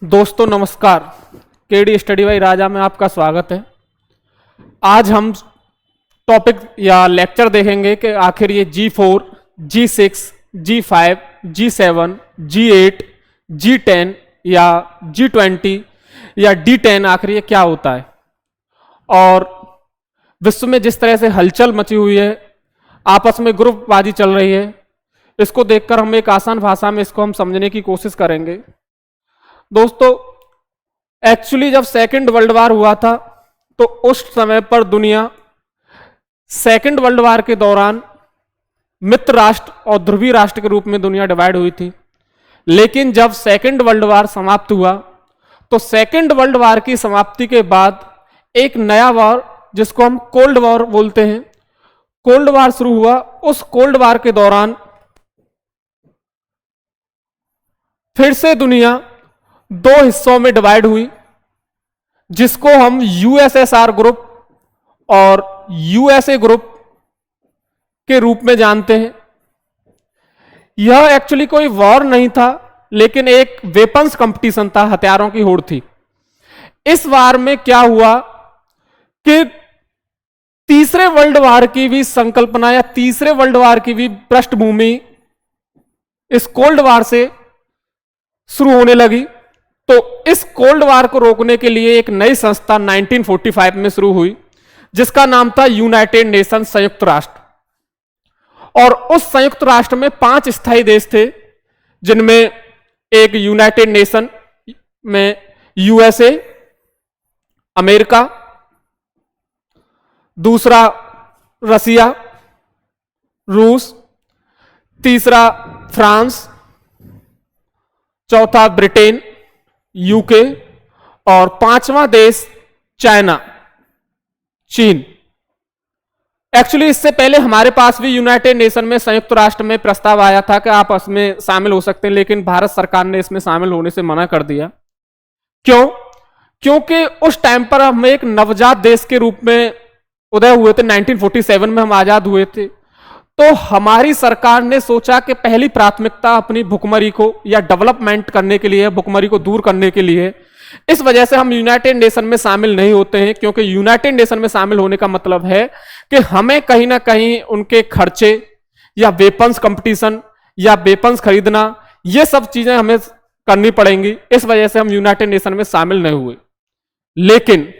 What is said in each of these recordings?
दोस्तों नमस्कार। KD study by राजा में आपका स्वागत है। आज हम टॉपिक या लेक्चर देखेंगे कि आखिर ये G4, G6, G5, G7, G8, G10 या G20 या D10 आखिर ये क्या होता है। और विश्व में जिस तरह से हलचल मची हुई है, आपस में ग्रुपबाजी चल रही है, इसको देखकर हम एक आसान भाषा में इसको हम समझने की कोशिश करेंगे। दोस्तों एक्चुअली जब सेकेंड वर्ल्ड वार हुआ था तो उस समय पर दुनिया सेकेंड वर्ल्ड वार के दौरान मित्र राष्ट्र और ध्रुवीय राष्ट्र के रूप में दुनिया डिवाइड हुई थी। लेकिन जब सेकेंड वर्ल्ड वार समाप्त हुआ तो सेकेंड वर्ल्ड वार की समाप्ति के बाद एक नया वॉर, जिसको हम कोल्ड वॉर बोलते हैं, कोल्ड वार शुरू हुआ। उस कोल्ड वार के दौरान फिर से दुनिया दो हिस्सों में डिवाइड हुई, जिसको हम यूएसएसआर ग्रुप और यूएसए ग्रुप के रूप में जानते हैं। यह एक्चुअली कोई वॉर नहीं था, लेकिन एक वेपन्स कंपटीशन था, हथियारों की होड़ थी। इस वार में क्या हुआ कि तीसरे वर्ल्ड वार की भी संकल्पना या तीसरे वर्ल्ड वार की भी पृष्ठभूमि इस कोल्ड वार से शुरू होने लगी। तो इस कोल्ड वार को रोकने के लिए एक नई संस्था 1945 में शुरू हुई, जिसका नाम था यूनाइटेड नेशन, संयुक्त राष्ट्र। और उस संयुक्त राष्ट्र में 5 स्थायी देश थे, जिनमें एक यूनाइटेड नेशन में यूएसए, अमेरिका, दूसरा रसिया, रूस, तीसरा फ्रांस, चौथा ब्रिटेन, यूके और 5वां देश चाइना, चीन। एक्चुअली इससे पहले हमारे पास भी यूनाइटेड नेशन में, संयुक्त राष्ट्र में प्रस्ताव आया था कि आप इसमें शामिल हो सकते हैं, लेकिन भारत सरकार ने इसमें शामिल होने से मना कर दिया। क्यों? क्योंकि उस टाइम पर हम एक नवजात देश के रूप में उदय हुए थे। 1947 में हम आजाद हुए थे। तो हमारी सरकार ने सोचा कि पहली प्राथमिकता अपनी भुखमरी को या डेवलपमेंट करने के लिए, भुखमरी को दूर करने के लिए, इस वजह से हम यूनाइटेड नेशन में शामिल नहीं होते हैं। क्योंकि यूनाइटेड नेशन में शामिल होने का मतलब है कि हमें कहीं ना कहीं उनके खर्चे या वेपन्स कंपटीशन या वेपन्स खरीदना, ये सब चीजें हमें करनी पड़ेंगी। इस वजह से हम यूनाइटेड नेशन में शामिल नहीं हुए। लेकिन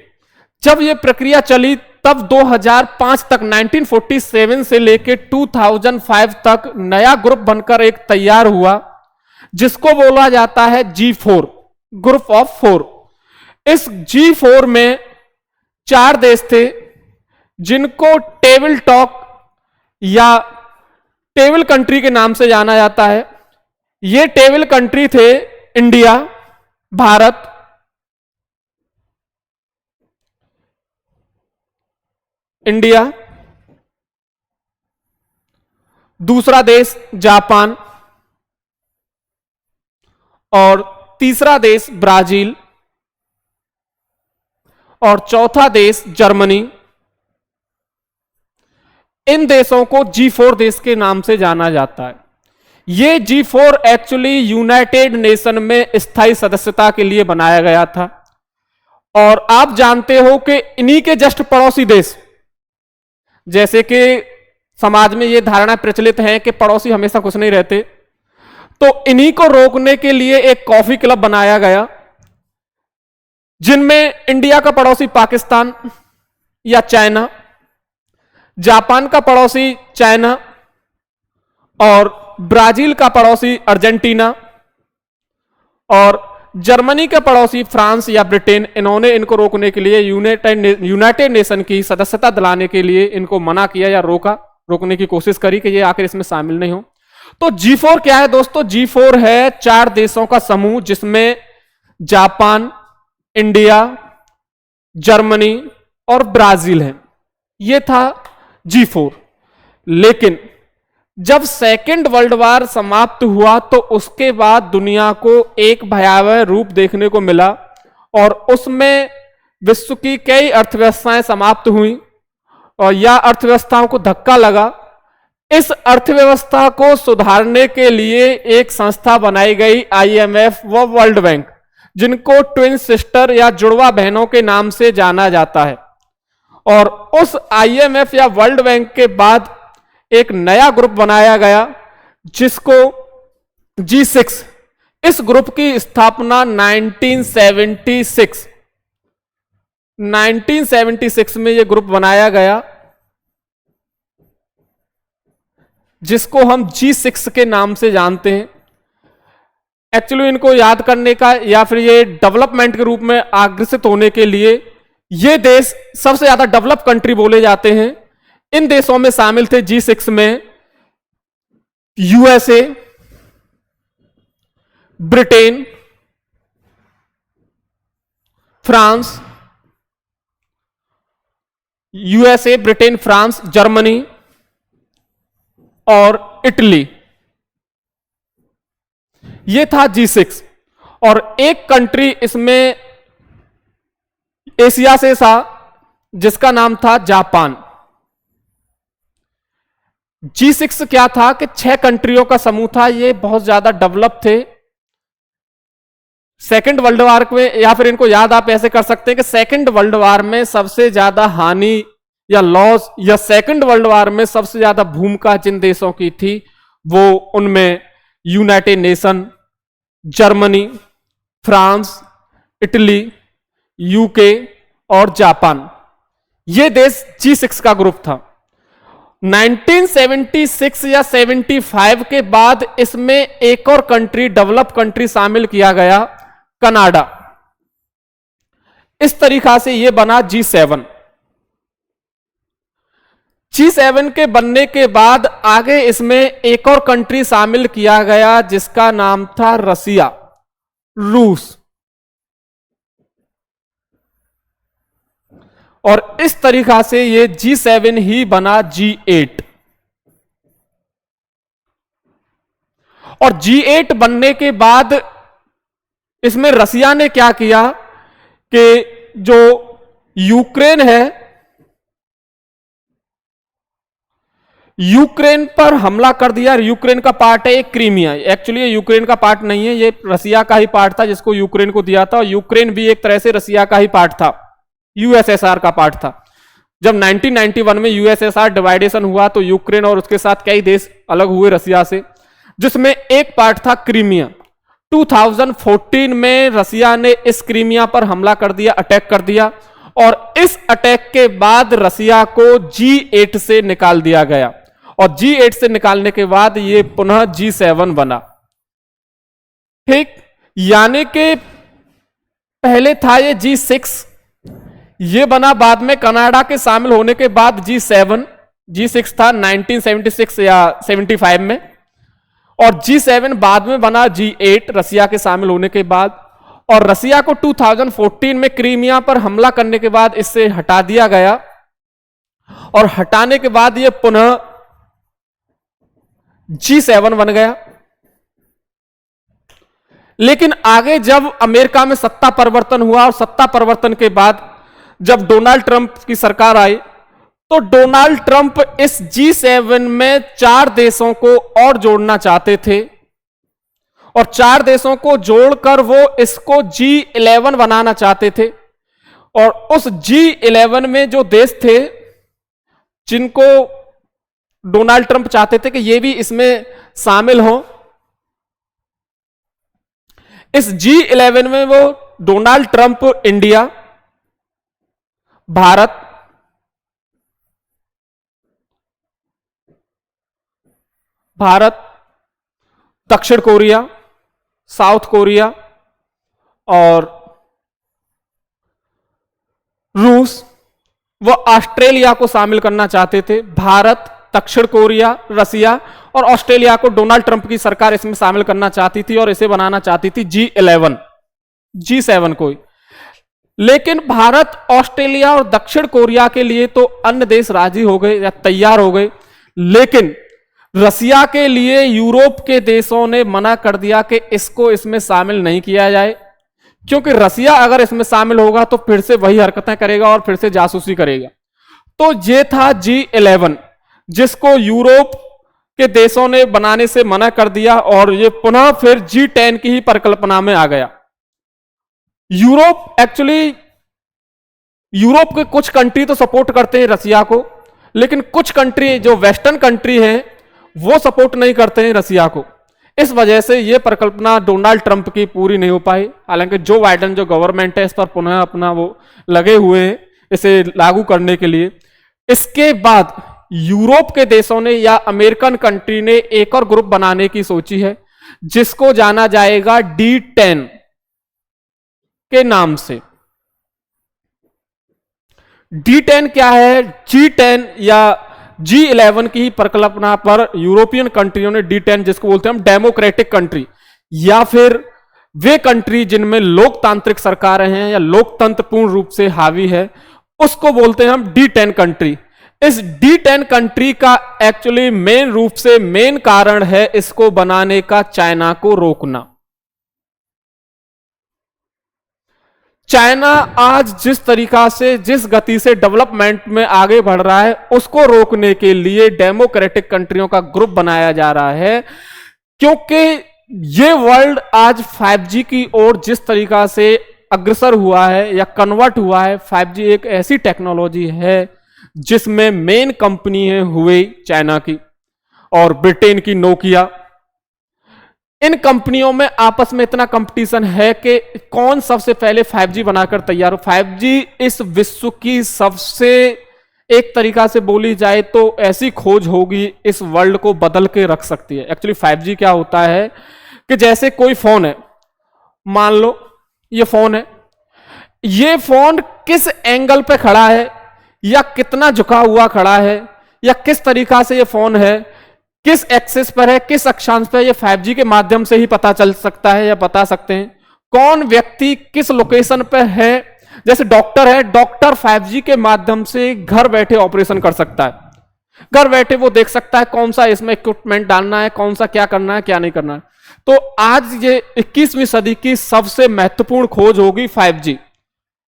जब यह प्रक्रिया चली, तब 2005 तक, 1947 से लेकर 2005 तक नया ग्रुप बनकर एक तैयार हुआ, जिसको बोला जाता है G4, ग्रुप ऑफ 4। इस G4 में 4 देश थे, जिनको टेबल टॉक या टेबल कंट्री के नाम से जाना जाता है। ये टेबल कंट्री थे इंडिया, भारत, इंडिया, दूसरा देश जापान और तीसरा देश ब्राजील और चौथा देश जर्मनी। इन देशों को G4 देश के नाम से जाना जाता है। ये G4 एक्चुअली यूनाइटेड नेशन में स्थायी सदस्यता के लिए बनाया गया था। और आप जानते हो कि इन्हीं के जस्ट पड़ोसी देश, जैसे कि समाज में यह धारणा प्रचलित है कि पड़ोसी हमेशा खुश नहीं रहते, तो इन्हीं को रोकने के लिए एक कॉफी क्लब बनाया गया, जिनमें इंडिया का पड़ोसी पाकिस्तान या चाइना, जापान का पड़ोसी चाइना और ब्राजील का पड़ोसी अर्जेंटीना और जर्मनी के पड़ोसी फ्रांस या ब्रिटेन, इन्होंने इनको रोकने के लिए यूनाइटेड नेशन की सदस्यता दिलाने के लिए इनको मना किया या रोकने की कोशिश करी कि ये आखिर इसमें शामिल नहीं हो। तो G4 क्या है दोस्तों? G4 है 4 देशों का समूह, जिसमें जापान, इंडिया, जर्मनी और ब्राजील है। ये था G4। लेकिन जब सेकेंड वर्ल्ड वार समाप्त हुआ तो उसके बाद दुनिया को एक भयावह रूप देखने को मिला, और उसमें विश्व की कई अर्थव्यवस्थाएं समाप्त हुई और या अर्थव्यवस्थाओं को धक्का लगा। इस अर्थव्यवस्था को सुधारने के लिए एक संस्था बनाई गई, IMF व वर्ल्ड बैंक, जिनको ट्विन सिस्टर या जुड़वा बहनों के नाम से जाना जाता है। और उस आईएमएफ या वर्ल्ड बैंक के बाद एक नया ग्रुप बनाया गया जिसको G6। इस ग्रुप की स्थापना 1976 में यह ग्रुप बनाया गया जिसको हम G6 के नाम से जानते हैं। एक्चुअली इनको याद करने का या फिर ये डेवलपमेंट के रूप में अग्रसित होने के लिए ये देश सबसे ज्यादा डेवलप कंट्री बोले जाते हैं। इन देशों में शामिल थे G6 में USA, Britain, France, USA, Britain, France, Germany और इटली। ये था G6। और एक कंट्री इसमें एशिया से था जिसका नाम था जापान। G6 क्या था कि 6 कंट्रियों का समूह था। ये बहुत ज्यादा डेवलप थे। सेकेंड वर्ल्ड वार में, या फिर इनको याद आप ऐसे कर सकते हैं कि सेकेंड वर्ल्ड वार में सबसे ज्यादा हानि या लॉस या सेकेंड वर्ल्ड वार में सबसे ज्यादा भूमिका जिन देशों की थी वो उनमें United nation, Germany, France, Italy, UK और जापान। ये देश G6 का ग्रुप था। 1976 या 75 के बाद इसमें एक और कंट्री, डेवलप कंट्री शामिल किया गया, कनाडा। इस तरीका से यह बना G7। G7 के बनने के बाद आगे इसमें एक और कंट्री शामिल किया गया जिसका नाम था रसिया, रूस। और इस तरीका से ये G7 ही बना G8। और G8 बनने के बाद इसमें रसिया ने क्या किया कि जो यूक्रेन है, यूक्रेन पर हमला कर दिया। यूक्रेन का पार्ट है एक क्रीमिया। एक्चुअली ये यूक्रेन का पार्ट नहीं है, ये रसिया का ही पार्ट था जिसको यूक्रेन को दिया था। और यूक्रेन भी एक तरह से रसिया का ही पार्ट था, यूएसएसआर का पार्ट था। जब 1991 में यूएसएसआर डिवाइडेशन हुआ तो यूक्रेन और उसके साथ कई देश अलग हुए रसिया से, जिसमें एक पार्ट था क्रीमिया। 2014 में रसिया ने इस क्रीमिया पर हमला कर दिया, अटैक कर दिया। और इस अटैक के बाद रसिया को G8 से निकाल दिया गया। और G8 से निकालने के बाद ये पुनः G7 बना। ठीक, यानी कि पहले था ये G6, ये बना बाद में कनाडा के शामिल होने के बाद G7। G6 था 1976 या 75 में, और G7 बाद में बना G8 रसिया के शामिल होने के बाद। और रसिया को 2014 में क्रीमिया पर हमला करने के बाद इससे हटा दिया गया। और हटाने के बाद ये पुनः G7 बन गया। लेकिन आगे जब अमेरिका में सत्ता परिवर्तन हुआ और सत्ता परिवर्तन के बाद जब डोनाल्ड ट्रंप की सरकार आई तो डोनाल्ड ट्रंप इस G7 में 4 देशों को और जोड़ना चाहते थे। और 4 देशों को जोड़कर वो इसको G11 बनाना चाहते थे। और उस G11 में जो देश थे जिनको डोनाल्ड ट्रंप चाहते थे कि ये भी इसमें शामिल हो, इस G11 में वो डोनाल्ड ट्रंप इंडिया, भारत, दक्षिण कोरिया, साउथ कोरिया और रूस व ऑस्ट्रेलिया को शामिल करना चाहते थे। भारत, दक्षिण कोरिया, रसिया और ऑस्ट्रेलिया को डोनाल्ड ट्रंप की सरकार इसमें शामिल करना चाहती थी और इसे बनाना चाहती थी G11, G7 को। लेकिन भारत, ऑस्ट्रेलिया और दक्षिण कोरिया के लिए तो अन्य देश राजी हो गए या तैयार हो गए, लेकिन रसिया के लिए यूरोप के देशों ने मना कर दिया कि इसको इसमें शामिल नहीं किया जाए, क्योंकि रसिया अगर इसमें शामिल होगा तो फिर से वही हरकतें करेगा और फिर से जासूसी करेगा। तो ये था G11 जिसको यूरोप के देशों ने बनाने से मना कर दिया और ये पुनः फिर G10 की ही परिकल्पना में आ गया। यूरोप के कुछ कंट्री तो सपोर्ट करते हैं रसिया को, लेकिन कुछ कंट्री जो वेस्टर्न कंट्री हैं वो सपोर्ट नहीं करते हैं रसिया को। इस वजह से यह परिकल्पना डोनाल्ड ट्रंप की पूरी नहीं हो पाई। हालांकि जो बाइडेन जो गवर्नमेंट है इस पर पुनः अपना वो लगे हुए हैं इसे लागू करने के लिए। इसके बाद यूरोप के देशों ने या अमेरिकन कंट्री ने एक और ग्रुप बनाने की सोची है जिसको जाना जाएगा D10 के नाम से। D10 क्या है? G10 या G11 की परिकल्पना पर यूरोपियन कंट्रियों ने D10 जिसको बोलते हैं हम डेमोक्रेटिक कंट्री, या फिर वे कंट्री जिनमें लोकतांत्रिक सरकारें हैं या लोकतंत्र पूर्ण रूप से हावी है, उसको बोलते हैं हम D10 कंट्री। इस D10 कंट्री का एक्चुअली मेन रूप से मेन कारण है इसको बनाने का चाइना को रोकना। चाइना आज जिस तरीका से जिस गति से डेवलपमेंट में आगे बढ़ रहा है उसको रोकने के लिए डेमोक्रेटिक कंट्रियों का ग्रुप बनाया जा रहा है, क्योंकि ये वर्ल्ड आज 5G की ओर जिस तरीका से अग्रसर हुआ है या कन्वर्ट हुआ है। 5G एक ऐसी टेक्नोलॉजी है जिसमें मेन कंपनी है हुवेई चाइना की और ब्रिटेन की नोकिया। इन कंपनियों में आपस में इतना कंपटीशन है कि कौन सबसे पहले 5G बनाकर तैयार हो। 5G इस विश्व की सबसे एक तरीका से बोली जाए तो ऐसी खोज होगी इस वर्ल्ड को बदल के रख सकती है। एक्चुअली 5G क्या होता है कि जैसे कोई फोन है, मान लो ये फोन है, ये फोन किस एंगल पे खड़ा है या कितना झुका हुआ खड़ा है या किस तरीका से ये फोन है, किस एक्सिस पर है, किस अक्षांश पर, ये 5G के माध्यम से ही पता चल सकता है या बता सकते हैं। कौन व्यक्ति किस लोकेशन पर है, जैसे डॉक्टर है, डॉक्टर 5G के माध्यम से घर बैठे ऑपरेशन कर सकता है। घर बैठे वो देख सकता है कौन सा इसमें इक्विपमेंट डालना है, कौन सा क्या करना है, क्या नहीं करना है। तो आज ये 21वीं सदी की सबसे महत्वपूर्ण खोज होगी 5G।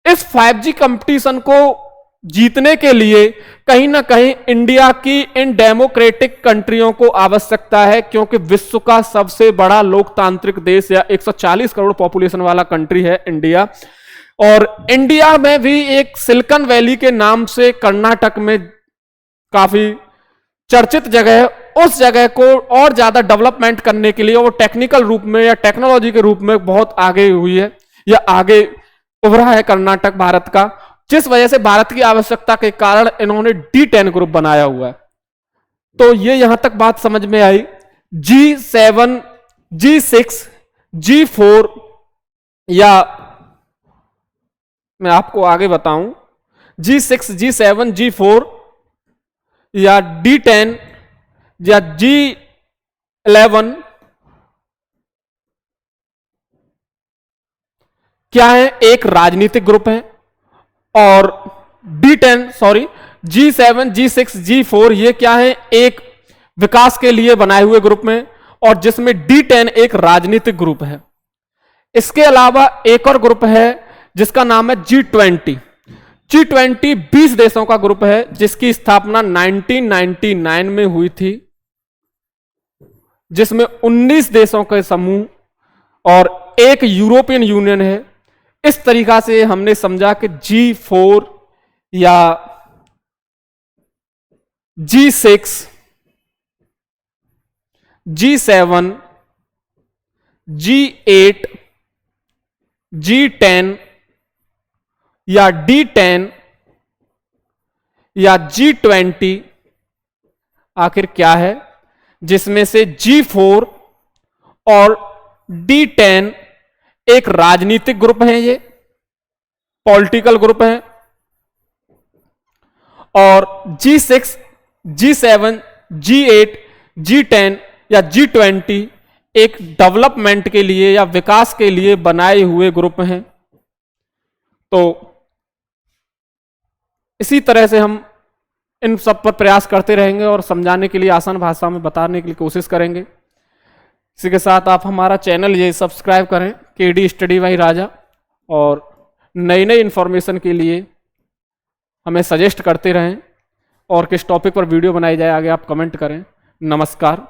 इस 5G कंपटीशन को जीतने के लिए कहीं ना कहीं इंडिया की इन डेमोक्रेटिक कंट्रियों को आवश्यकता है, क्योंकि विश्व का सबसे बड़ा लोकतांत्रिक देश या 140 करोड़ पॉपुलेशन वाला कंट्री है इंडिया। और इंडिया में भी एक सिलिकॉन वैली के नाम से कर्नाटक में काफी चर्चित जगह है, उस जगह को और ज्यादा डेवलपमेंट करने के लिए वो टेक्निकल रूप में या टेक्नोलॉजी के रूप में बहुत आगे हुई है या आगे उभरा है कर्नाटक भारत का, जिस वजह से भारत की आवश्यकता के कारण इन्होंने D10 ग्रुप बनाया हुआ है। तो ये यहां तक बात समझ में आई। G7, G6, G4 या मैं आपको आगे बताऊं, G6, G7, G4 या D10 या G11 क्या है? एक राजनीतिक ग्रुप है। और G7, G6, G4 ये क्या है? एक विकास के लिए बनाए हुए ग्रुप में, और जिसमें D10 एक राजनीतिक ग्रुप है। इसके अलावा एक और ग्रुप है जिसका नाम है G20। G20 20 देशों का ग्रुप है जिसकी स्थापना 1999 में हुई थी, जिसमें 19 देशों के समूह और एक यूरोपियन यूनियन है। इस तरीका से हमने समझा कि G4 या G6, G7, G8, G10 या D10 या G20 आखिर क्या है, जिसमें से G4 और D10 एक राजनीतिक ग्रुप है, ये पॉलिटिकल ग्रुप है, और G6, G7, G8, G10 या G20 एक डेवलपमेंट के लिए या विकास के लिए बनाए हुए ग्रुप हैं। तो इसी तरह से हम इन सब पर प्रयास करते रहेंगे और समझाने के लिए आसान भाषा में बताने के लिए कोशिश करेंगे। इसी के साथ आप हमारा चैनल ये सब्सक्राइब करें, KD स्टडी बाई राजा, और नई नई इंफॉर्मेशन के लिए हमें सजेस्ट करते रहें और किस टॉपिक पर वीडियो बनाई जाए आगे आप कमेंट करें। नमस्कार।